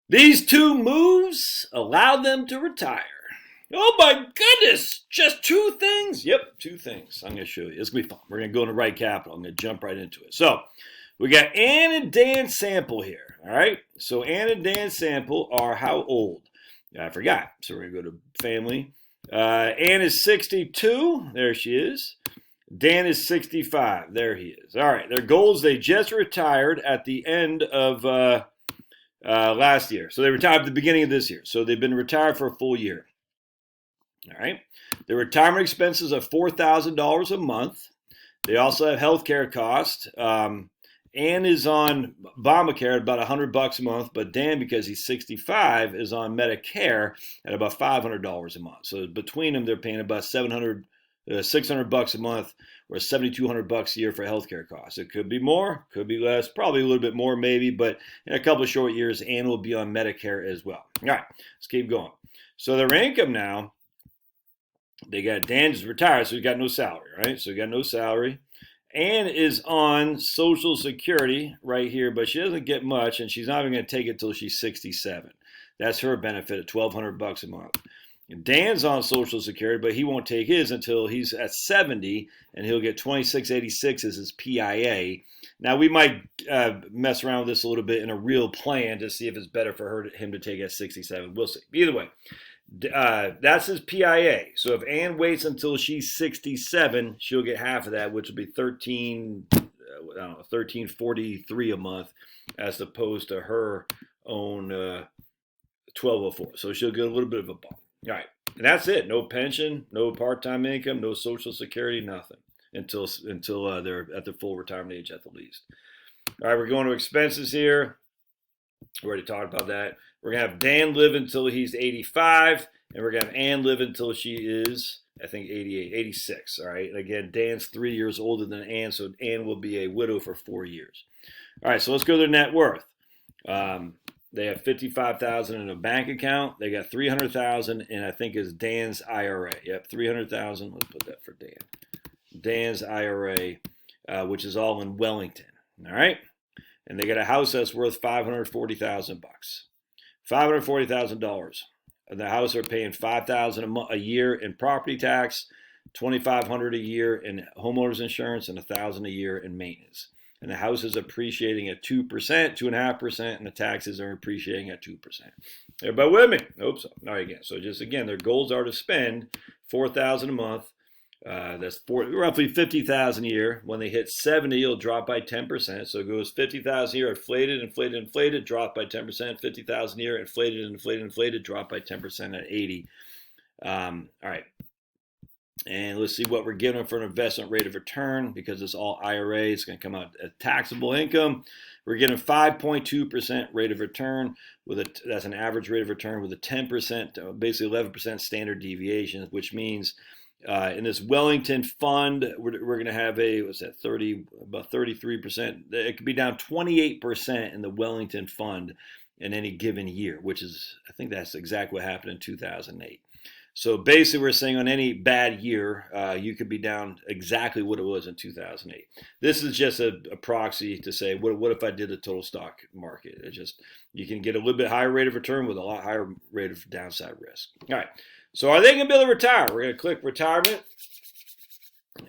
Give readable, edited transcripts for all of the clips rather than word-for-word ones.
These two moves allowed them to retire. Oh my goodness, just two things? Yep, two things. I'm going to show you. It's going to be fun. We're going to go into Right Capital. I'm going to jump right into it. So, we got Ann and Dan Sample here. All right. So, Ann and Dan Sample are how old? I forgot. So, we're going to go to family. Ann is 62. There she is. Dan is 65. There he is. All right. Their goals, they just retired at the end of last year. So they retired at the beginning of this year. So they've been retired for a full year. All right. Their retirement expenses are $4,000 a month. They also have health care costs. Ann is on Obamacare at about $100 a month, but Dan, because he's 65, is on Medicare at about $500 a month. So between them, they're paying about $600 a month, or $7,200 a year for healthcare costs. It could be more, could be less, probably a little bit more, maybe, but in a couple of short years, Ann will be on Medicare as well. All right, let's keep going. So their income now, they got Dan just retired, so he got no salary, right? So he got no salary. Ann is on Social Security right here, but she doesn't get much, and she's not even going to take it until she's 67. That's her benefit at $1,200 a month. And Dan's on Social Security, but he won't take his until he's at 70, and he'll get 2686 as his PIA. Now, we might mess around with this a little bit in a real plan to see if it's better for him to take at 67. We'll see. Either way, that's his PIA. So if Ann waits until she's 67, she'll get half of that, which will be 1343 a month, as opposed to her own 1204. So she'll get a little bit of a bump. All right, and that's it. No pension, no part-time income, no Social Security, nothing until they're at their full retirement age at the least. All right, we're going to expenses here. We already talked about that. We're going to have Dan live until he's 85, and we're going to have Ann live until she is, I think, 88, 86. All right, and again, Dan's 3 years older than Ann, so Ann will be a widow for 4 years. All right, so let's go to their net worth. They have $55,000 in a bank account. They got $300,000 in, I think, is Dan's IRA. Yep, $300,000. Let's put that for Dan. Dan's IRA, which is all in Wellington. All right, and they got a house that's worth $540,000. $540,000. The house are paying $5,000 a year in property tax, $2,500 a year in homeowners insurance, and $1,000 a year in maintenance. And the house is appreciating at 2%, 2.5%, and the taxes are appreciating at 2%. Everybody with me? Hope so. All right, again. So just again, their goals are to spend $4,000 a month. That's roughly $50,000 a year. When they hit 70, it'll drop by 10%. So it goes $50,000 a year, inflated, drop by 10%. $50,000 a year, inflated, drop by 10% at 80. All right. And let's see what we're giving for an investment rate of return, because it's all IRA. It's going to come out as taxable income. We're getting 5.2% rate of return that's an average rate of return with a 10%, basically 11% standard deviation, which means in this Wellington fund, we're going to have about 33%. It could be down 28% in the Wellington fund in any given year, which is, I think that's exactly what happened in 2008. So basically, we're saying on any bad year, you could be down exactly what it was in 2008. This is just a proxy to say, what if I did the total stock market? It's just, you can get a little bit higher rate of return with a lot higher rate of downside risk. All right. So are they going to be able to retire? We're going to click retirement.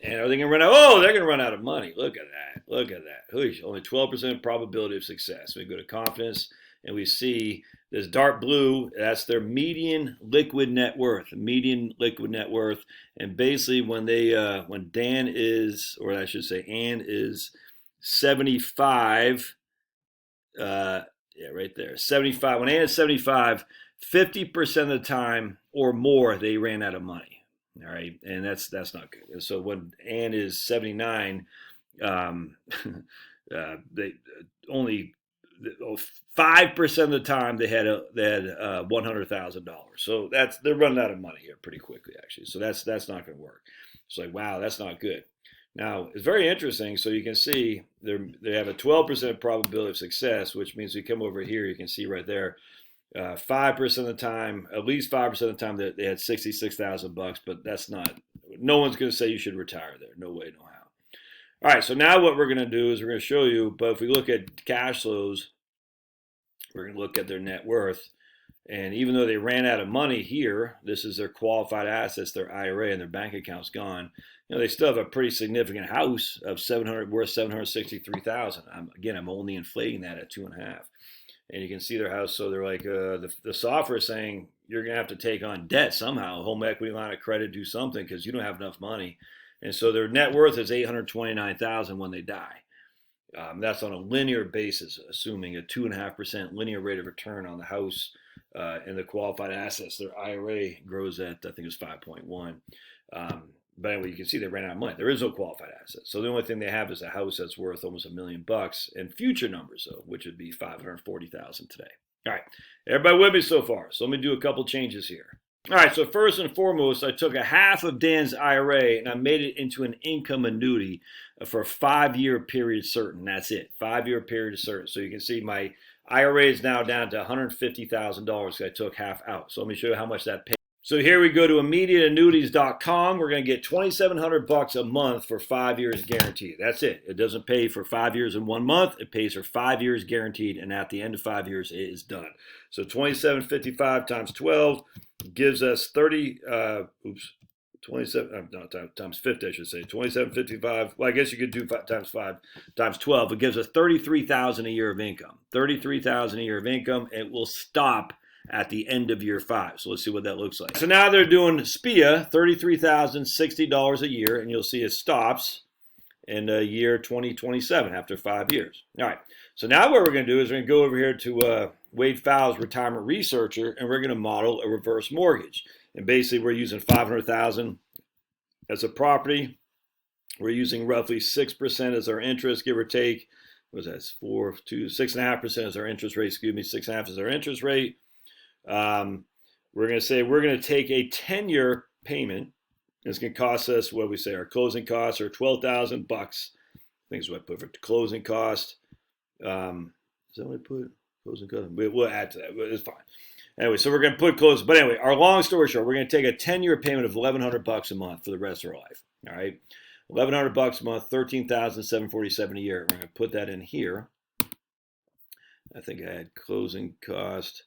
And are they going to run out? Oh, they're going to run out of money. Look at that. Look at that. Only 12% probability of success. We go to confidence, and we see this dark blue. That's their median liquid net worth. Median liquid net worth. And basically, when Dan is, or I should say, Ann is 75. Right there. 75. When Ann is 75, 50% of the time or more, they ran out of money. All right, and that's not good. So when Ann is 79, they only 5% of the time they had $100,000. So they're running out of money here pretty quickly, actually. So that's not going to work. It's like, wow, that's not good. Now it's very interesting. So you can see they have a 12% probability of success, which means we come over here. You can see right there. 5% of the time, at least 5% of the time, that they had $66,000, but that's not. No one's going to say you should retire there. No way, no how. All right, so now what we're going to do is we're going to show you. But if we look at cash flows, we're going to look at their net worth. And even though they ran out of money here, this is their qualified assets, their IRA, and their bank account's gone. They still have a pretty significant house of worth $763,000. I'm only inflating that at 2.5. And you can see their house. So they're like, the software is saying you're going to have to take on debt somehow, home equity line of credit, do something because you don't have enough money. And so their net worth is $829,000 when they die. That's on a linear basis, assuming a 2.5% linear rate of return on the house and the qualified assets. Their IRA grows at, I think it was 5.1. But anyway, you can see they ran out of money. There is no qualified assets. So the only thing they have is a house that's worth almost $1 million and future numbers, though, which would be $540,000 today. All right. Everybody with me so far? So let me do a couple changes here. All right. So first and foremost, I took a half of Dan's IRA and I made it into an income annuity for a 5-year period certain. That's it. 5-year period certain. So you can see my IRA is now down to $150,000. I took half out. So let me show you how much that pays. So here we go to immediateannuities.com. We're going to get $2,700 a month for 5 years guaranteed. That's it. It doesn't pay for 5 years in 1 month. It pays for 5 years guaranteed, and at the end of 5 years, it is done. So $2,755 times 12 gives us 27 times 50, I should say. 2755. Well, I guess you could do 5 times 5 times 12. It gives us $33,000 a year of income. $33,000 a year of income. It will stop at the end of year 5. So let's see what that looks like. So now they're doing SPIA, $33,060 a year, and you'll see it stops in year 2027 after 5 years. All right. So now what we're going to do is we're going to go over here to Wade Fowles, retirement researcher, and we're going to model a reverse mortgage. And basically, we're using $500,000 as a property. We're using roughly 6% as our interest, give or take. What was that? 6.5% is our interest rate. 6.5% is our interest rate. We're going to say we're going to take a 10-year payment. It's going to cost us what we say our closing costs are $12,000. I think is what I put for closing cost. Is that what I put? Closing cost. We'll add to that. It's fine. Anyway, so we're going to put close. But anyway, our long story short, we're going to take a 10-year payment of $1,100 a month for the rest of our life. All right, $1,100 a month, $13,747 a year. We're going to put that in here. I think I had closing cost.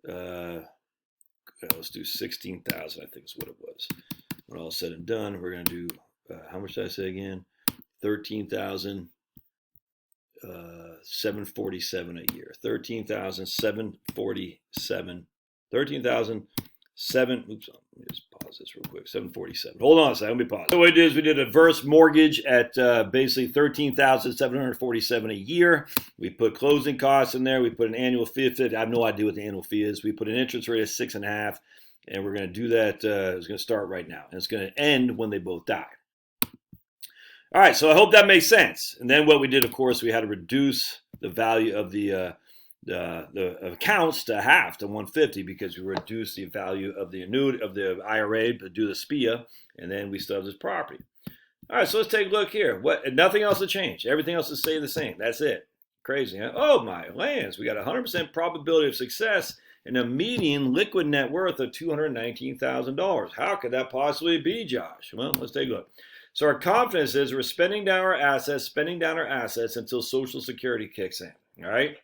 Let's do 16,000. I think is what it was. When all said and done, we're going to do how much did I say again? 13,747 a year. 13,747. 13,007. Oops. Let me just pause this real quick. 747. Hold on a second. Let me pause. So what we did is we did a reverse mortgage at basically 13,747 a year. We put closing costs in there. We put an annual fee of 50. I have no idea what the annual fee is. We put an interest rate of 6.5, and we're going to do that. It's going to start right now, and it's going to end when they both die. All right, so I hope that makes sense. And then what we did, of course, we had to reduce the value of the accounts to half, to 150, because we reduced the value of the annuity of the IRA to do the SPIA, and then we still have this property. All right, so let's take a look here. Nothing else will change. Everything else will stay the same. That's it. Crazy, huh? Oh my lands! We got 100% probability of success and a median liquid net worth of $219,000. How could that possibly be, Josh? Well, let's take a look. So our confidence is we're spending down our assets until Social Security kicks in. All right.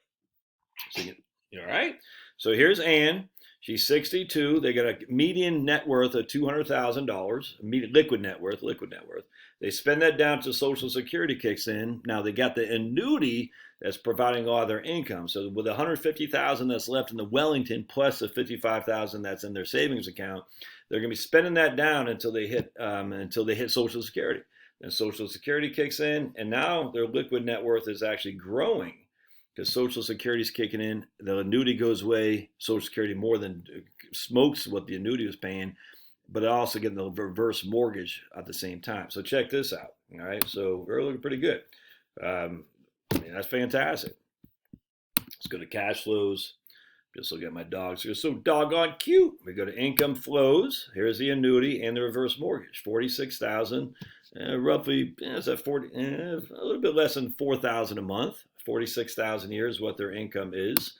So all right. So here's Ann. She's 62. They got a median net worth of $200,000. Liquid net worth. They spend that down till Social Security kicks in. Now they got the annuity that's providing all their income. So with $150,000 that's left in the Wellington plus the $55,000 that's in their savings account, they're going to be spending that down until they hit Social Security. Then Social Security kicks in, and now their liquid net worth is actually growing because Social Security is kicking in. The annuity goes away. Social Security more than smokes what the annuity was paying, but they're also getting the reverse mortgage at the same time. So check this out. All right, so we're looking pretty good. That's fantastic. Let's go to cash flows. Just look at my dogs. They're so doggone cute. We go to income flows. Here's the annuity and the reverse mortgage. $46,000, roughly. Is that 40? A little bit less than $4,000 a month. $46,000 a year is what their income is.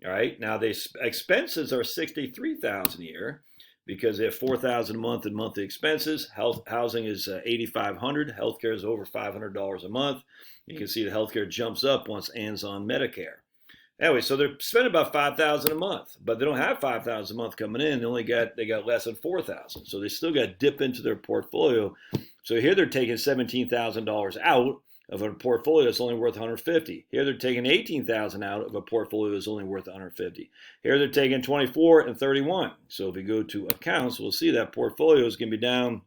All right. Now the expenses are $63,000 a year because they have $4,000 a month in monthly expenses. Housing is $8,500. Healthcare is over $500 a month. You can see the healthcare jumps up once Ann's on Medicare. Anyway, so they're spending about $5,000 a month, but they don't have $5,000 a month coming in. They got less than $4,000, so they still got to dip into their portfolio. So here they're taking $17,000 out of a portfolio that's only worth $150. Here they're taking $18,000 out of a portfolio that's only worth $150. Here they're taking $24 and $31. So if we go to accounts, we'll see that portfolio is going to be down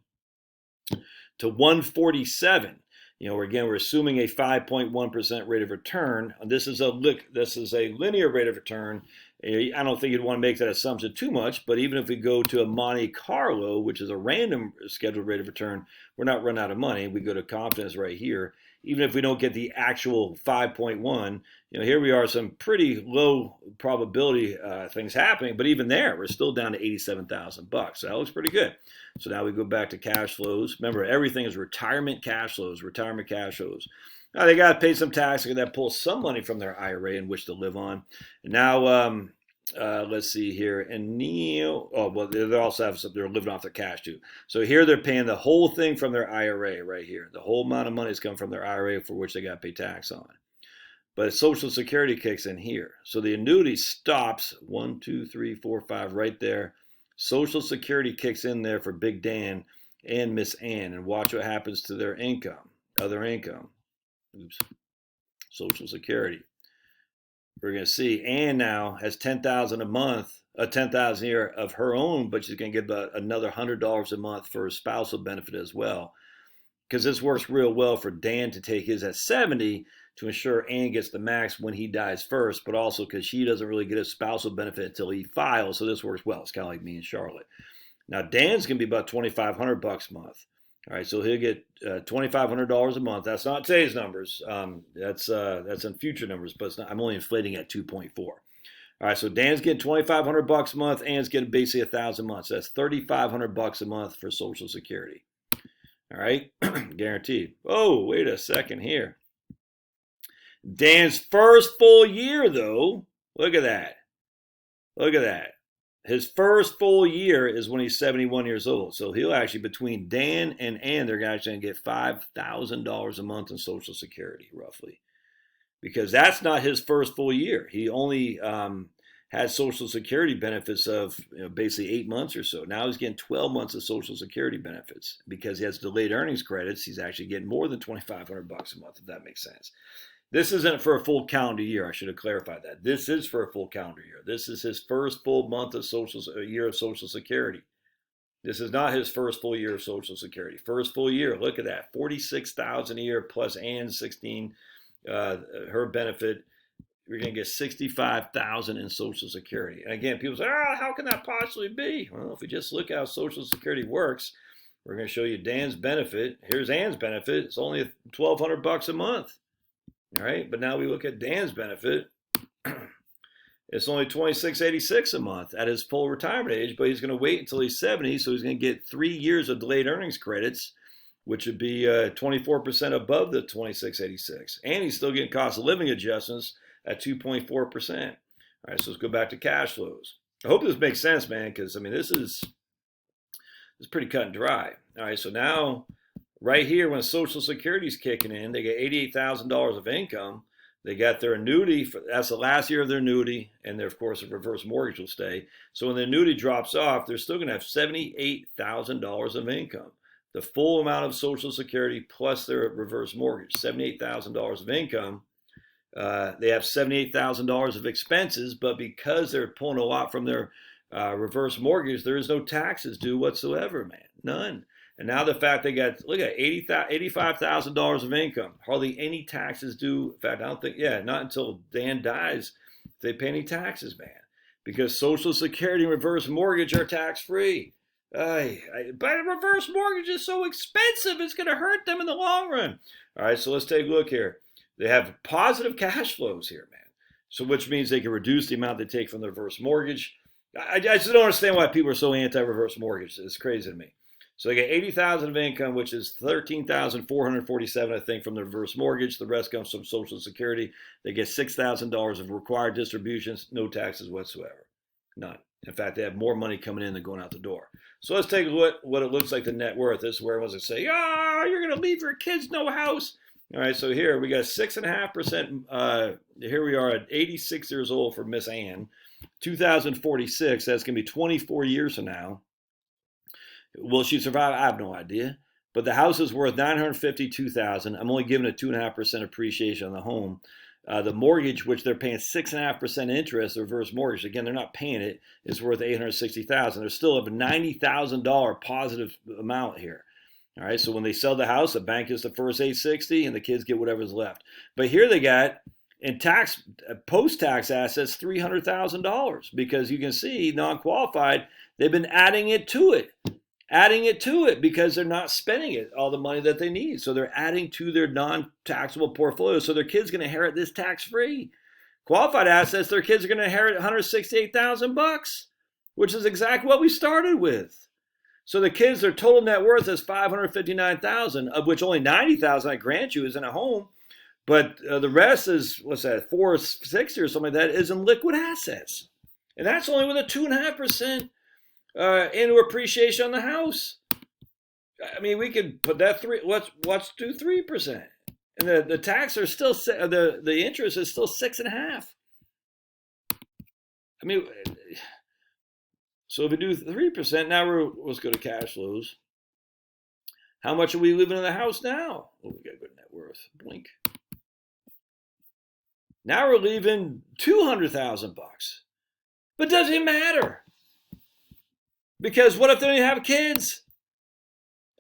to $147. We're assuming a 5.1% rate of return. This is a linear rate of return. I don't think you'd want to make that assumption too much, but even if we go to a Monte Carlo, which is a random scheduled rate of return, we're not running out of money. We go to confidence right here. Even if we don't get the actual 5.1, here we are, some pretty low probability things happening, but even there, we're still down to $87,000. So that looks pretty good. So now we go back to cash flows. Remember, everything is retirement cash flows. Now they got to pay some tax. They got to pull some money from their IRA in which to live on. And now, let's see here. And they also have some, they're living off their cash too. So here they're paying the whole thing from their IRA right here. The whole amount of money is coming from their IRA for which they got to pay tax on. But Social Security kicks in here. So the annuity stops 1, 2, 3, 4, 5 right there. Social Security kicks in there for Big Dan and Miss Ann, and watch what happens to their income, other income. Oops. Social Security. We're going to see Ann now has $10,000 a month, $10,000 a year of her own, but she's going to get about another $100 a month for a spousal benefit as well. Because this works real well for Dan to take his at 70 to ensure Ann gets the max when he dies first, but also because she doesn't really get a spousal benefit until he files. So this works well. It's kind of like me and Charlotte. Now Dan's going to be about $2,500 a month. All right, so he'll get $2,500 a month. That's not today's numbers. That's in future numbers, but I'm only inflating at 2.4. All right, so Dan's getting $2,500 a month. Ann's getting basically $1,000 a month. So that's $3,500 a month for Social Security. All right, guaranteed. Oh, wait a second here. Dan's first full year, though, look at that. Look at that. His first full year is when he's 71 years old. So he'll actually, between Dan and Ann, they're actually going to get $5,000 a month in Social Security, roughly. Because that's not his first full year. He only had Social Security benefits of basically 8 months or so. Now he's getting 12 months of Social Security benefits. Because he has delayed earnings credits, he's actually getting more than $2,500 a month, if that makes sense. This isn't for a full calendar year. I should have clarified that. This is for a full calendar year. This is his first full month of year of Social Security. This is not his first full year of Social Security. First full year, look at that, $46,000 a year plus Ann's 16, her benefit. You're going to get $65,000 in Social Security. And again, people say, how can that possibly be? Well, if we just look how Social Security works, we're going to show you Dan's benefit. Here's Ann's benefit. It's only $1,200 a month. All right, but now we look at Dan's benefit. It's only $26.86 a month at his full retirement age, but he's going to wait until he's 70, so he's going to get 3 years of delayed earnings credits, which would be 24% above the $26.86. And he's still getting cost of living adjustments at 2.4%. All right, so let's go back to cash flows. I hope this makes sense, man, because, I mean, this is pretty cut and dry. All right, so now right here, when Social Security's kicking in, they get $88,000 of income. They got their annuity, that's the last year of their annuity, and their, of course, a reverse mortgage will stay. So when the annuity drops off, they're still going to have $78,000 of income. The full amount of Social Security plus their reverse mortgage, $78,000 of income. They have $78,000 of expenses, but because they're pulling a lot from their reverse mortgage, there is no taxes due whatsoever, man. None. And now the fact they got, look at $85,000 of income, hardly any taxes due. In fact, I don't think, not until Dan dies, they pay any taxes, man. Because Social Security and reverse mortgage are tax-free. But a reverse mortgage is so expensive, it's going to hurt them in the long run. All right, so let's take a look here. They have positive cash flows here, man. So which means they can reduce the amount they take from the reverse mortgage. I just don't understand why people are so anti-reverse mortgage. It's crazy to me. So they get $80,000 of income, which is $13,447, I think, from the reverse mortgage. The rest comes from Social Security. They get $6,000 of required distributions, no taxes whatsoever, none. In fact, they have more money coming in than going out the door. So let's take a look at what it looks like the net worth. This is where everyone's going to say, you're going to leave your kids no house. All right, so here we got 6.5%. Here we are at 86 years old for Miss Ann. 2046, that's going to be 24 years from now. Will she survive? I have no idea. But the house is worth $952,000. I'm only giving a 2.5% appreciation on the home. The mortgage, which they're paying 6.5% interest, the reverse mortgage, again, they're not paying it, is worth $860,000. There's still a $90,000 positive amount here. All right, so when they sell the house, the bank gets the first 860, and the kids get whatever's left. But here they got in tax post-tax assets $300,000 because you can see non-qualified. They've been adding it to it because they're not spending it all the money that they need. So they're adding to their non-taxable portfolio. So their kids going to inherit this tax-free. Qualified assets, their kids are going to inherit $168,000, which is exactly what we started with. So the kids, their total net worth is $559,000, of which only $90,000, I grant you, is in a home. But the rest is, what's that, 460 or something like that, is in liquid assets. And that's only with a 2.5% annual appreciation on the house. I mean, we could put that let's do 3%. And the tax are still, the interest is still 6.5%. I mean, so if we do 3%, now let's go to cash flows. How much are we living in the house now? Oh, we got good net worth. Blink. Now we're leaving $200,000. But does it matter? Because what if they don't have kids?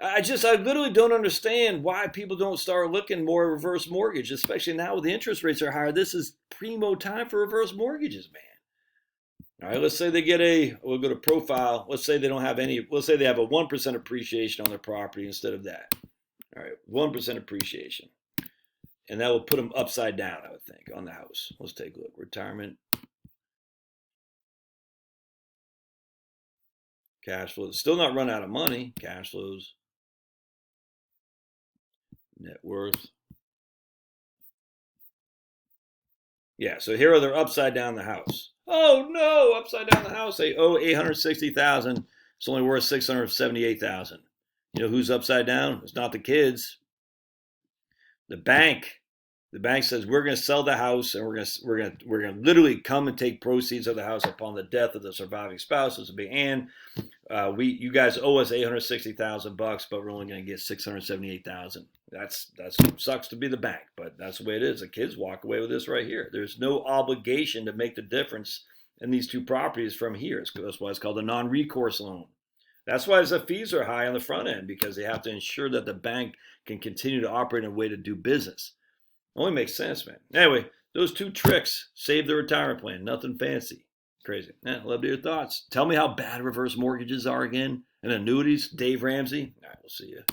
I literally don't understand why people don't start looking more at reverse mortgage, especially now with the interest rates are higher. This is primo time for reverse mortgages, man. All right, let's say they get we'll go to profile. Let's say they don't have any, let's say they have a 1% appreciation on their property instead of that. All right, 1% appreciation. And that will put them upside down, I would think, on the house. Let's take a look. Retirement. Cash flows. Still not run out of money. Cash flows. Net worth. Yeah, so here they're upside down the house. Oh no, upside down the house. They owe $860,000. It's only worth $678,000. You know who's upside down? It's not the kids. The bank. The bank says we're going to sell the house and we're going to literally come and take proceeds of the house upon the death of the surviving spouse. This will be Ann. You guys owe us $860,000, but we're only going to get $678,000. That sucks to be the bank, but that's the way it is. The kids walk away with this right here. There's no obligation to make the difference in these two properties from here. That's why it's called a non-recourse loan. That's why the fees are high on the front end, because they have to ensure that the bank can continue to operate in a way to do business. Only makes sense, man. Anyway, those two tricks save the retirement plan. Nothing fancy. Crazy. Love to hear your thoughts. Tell me how bad reverse mortgages are again and annuities. Dave Ramsey. All right, we'll see you.